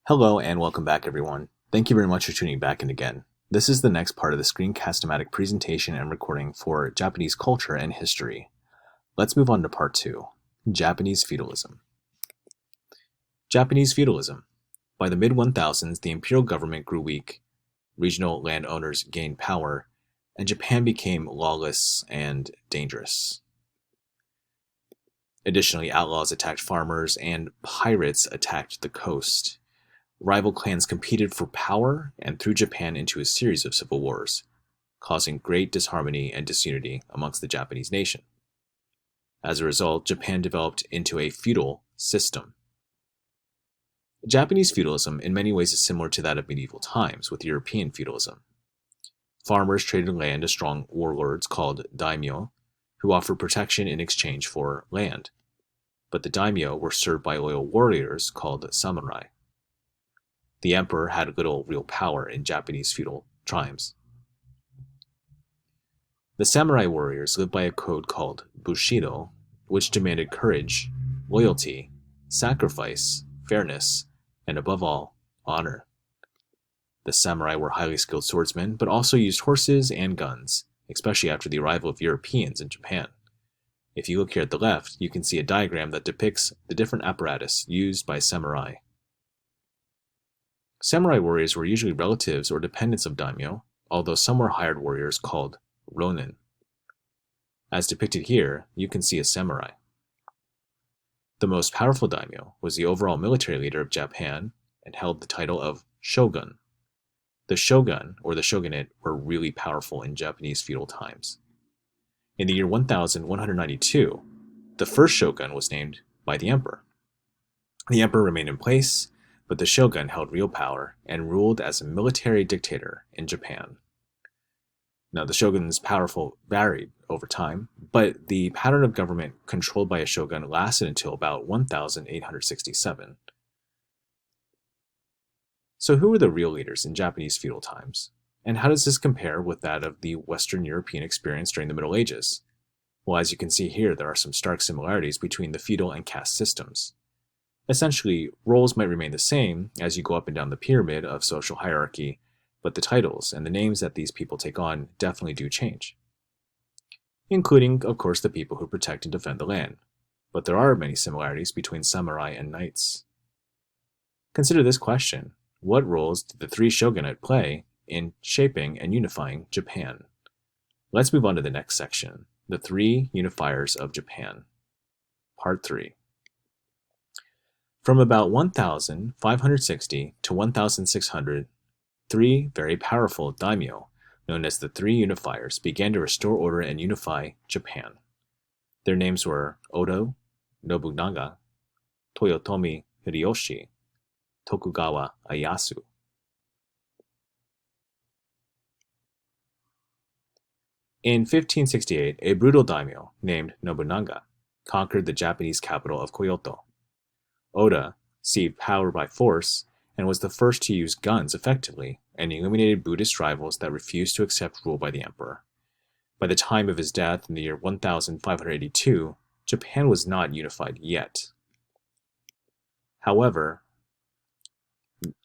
Hello and welcome back, everyone. Thank you very much for tuning back in again. This is the next part of the screencast-o-matic presentation and recording for Japanese culture and history. Let's move on to part 2, Japanese feudalism. Japanese feudalism. By the mid-1000s, the imperial government grew weak, regional landowners gained power, and Japan became lawless and dangerous. Additionally, outlaws attacked farmers and pirates attacked the coast. Rival clans competed for power and threw Japan into a series of civil wars, causing great disharmony and disunity amongst the Japanese nation. As a result, Japan developed into a feudal system. Japanese feudalism in many ways is similar to that of medieval times with European feudalism. Farmers traded land to strong warlords called daimyo, who offered protection in exchange for land. But the daimyo were served by loyal warriors called samurai. The emperor had little real power in Japanese feudal times. The samurai warriors lived by a code called bushido, which demanded courage, loyalty, sacrifice, fairness, and above all, honor. The samurai were highly skilled swordsmen, but also used horses and guns, especially after the arrival of Europeans in Japan. If you look here at the left, you can see a diagram that depicts the different apparatus used by samurai. Samurai warriors were usually relatives or dependents of daimyo, although some were hired warriors called ronin. As depicted here, you can see a samurai. The most powerful daimyo was the overall military leader of Japan and held the title of shogun. The shogun, or the shogunate, were really powerful in Japanese feudal times. In the year 1192, the first shogun was named by the emperor. The emperor remained in place, but the shogun held real power and ruled as a military dictator in Japan. Now, the shogun's powerful varied over time, but the pattern of government controlled by a shogun lasted until about 1867. So who were the real leaders in Japanese feudal times? And how does this compare with that of the Western European experience during the Middle Ages? Well, as you can see here, there are some stark similarities between the feudal and caste systems. Essentially, roles might remain the same as you go up and down the pyramid of social hierarchy, but the titles and the names that these people take on definitely do change. Including, of course, the people who protect and defend the land. But there are many similarities between samurai and knights. Consider this question: what roles did the three shogunate play in shaping and unifying Japan? Let's move on to the next section, the three unifiers of Japan. Part 3. From about 1560 to 1600, three very powerful daimyo, known as the Three Unifiers, began to restore order and unify Japan. Their names were Oda Nobunaga, Toyotomi Hideyoshi, Tokugawa Ieyasu. In 1568, a brutal daimyo named Nobunaga conquered the Japanese capital of Kyoto. Oda seized power by force and was the first to use guns effectively and eliminated Buddhist rivals that refused to accept rule by the emperor. By the time of his death in the year 1582, Japan was not unified yet. However,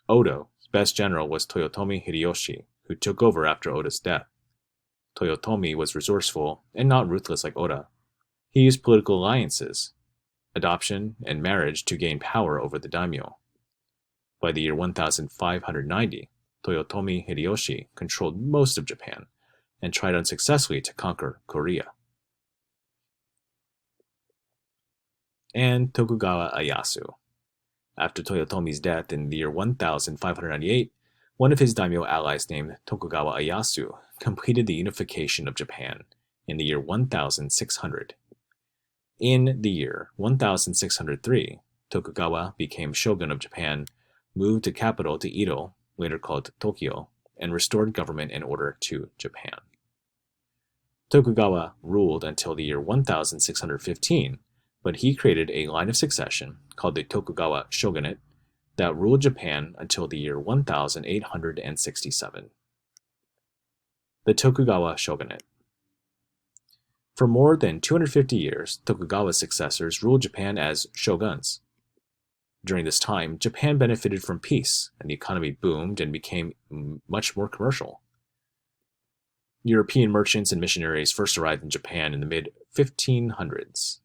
Oda's best general was Toyotomi Hideyoshi, who took over after Oda's death. Toyotomi was resourceful and not ruthless like Oda. He used political alliances, adoption, and marriage to gain power over the daimyo. By the year 1590, Toyotomi Hideyoshi controlled most of Japan and tried unsuccessfully to conquer Korea. And Tokugawa Ieyasu. After Toyotomi's death in the year 1598, one of his daimyo allies named Tokugawa Ieyasu completed the unification of Japan in the year 1600. In the year 1603, Tokugawa became shogun of Japan, moved the capital to Edo, later called Tokyo, and restored government and order to Japan. Tokugawa ruled until the year 1615, but he created a line of succession called the Tokugawa Shogunate that ruled Japan until the year 1867. The Tokugawa Shogunate. For more than 250 years, Tokugawa's successors ruled Japan as shoguns. During this time, Japan benefited from peace, and the economy boomed and became much more commercial. European merchants and missionaries first arrived in Japan in the mid-1500s.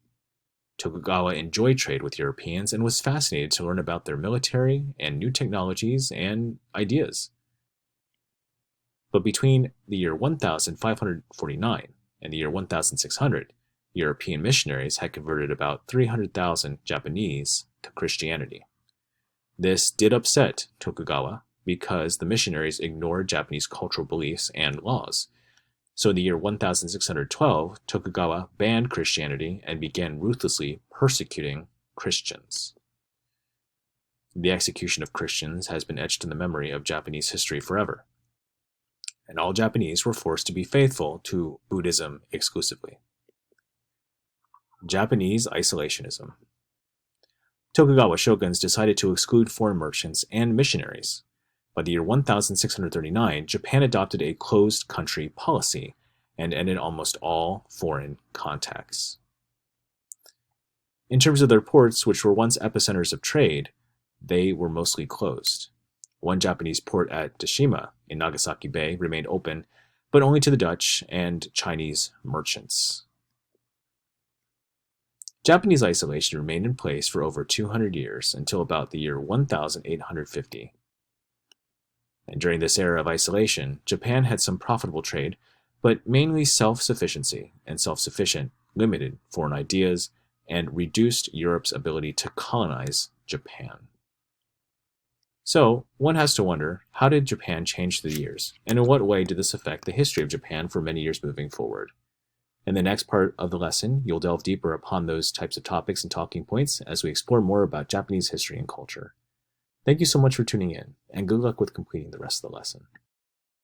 Tokugawa enjoyed trade with Europeans and was fascinated to learn about their military and new technologies and ideas. But between the year 1549 and the year 1600, European missionaries had converted about 300,000 Japanese to Christianity. This did upset Tokugawa because the missionaries ignored Japanese cultural beliefs and laws. So in the year 1612, Tokugawa banned Christianity and began ruthlessly persecuting Christians. The execution of Christians has been etched in the memory of Japanese history forever, and all Japanese were forced to be faithful to Buddhism exclusively. Japanese isolationism. Tokugawa shoguns decided to exclude foreign merchants and missionaries. By the year 1639, Japan adopted a closed country policy and ended almost all foreign contacts. In terms of their ports, which were once epicenters of trade, they were mostly closed. One Japanese port at Tashima in Nagasaki Bay remained open, but only to the Dutch and Chinese merchants. Japanese isolation remained in place for over 200 years until about the year 1850. And during this era of isolation, Japan had some profitable trade, but mainly self-sufficiency, and self-sufficient limited foreign ideas and reduced Europe's ability to colonize Japan. So, one has to wonder, how did Japan change through the years, and in what way did this affect the history of Japan for many years moving forward? In the next part of the lesson, you'll delve deeper upon those types of topics and talking points as we explore more about Japanese history and culture. Thank you so much for tuning in, and good luck with completing the rest of the lesson.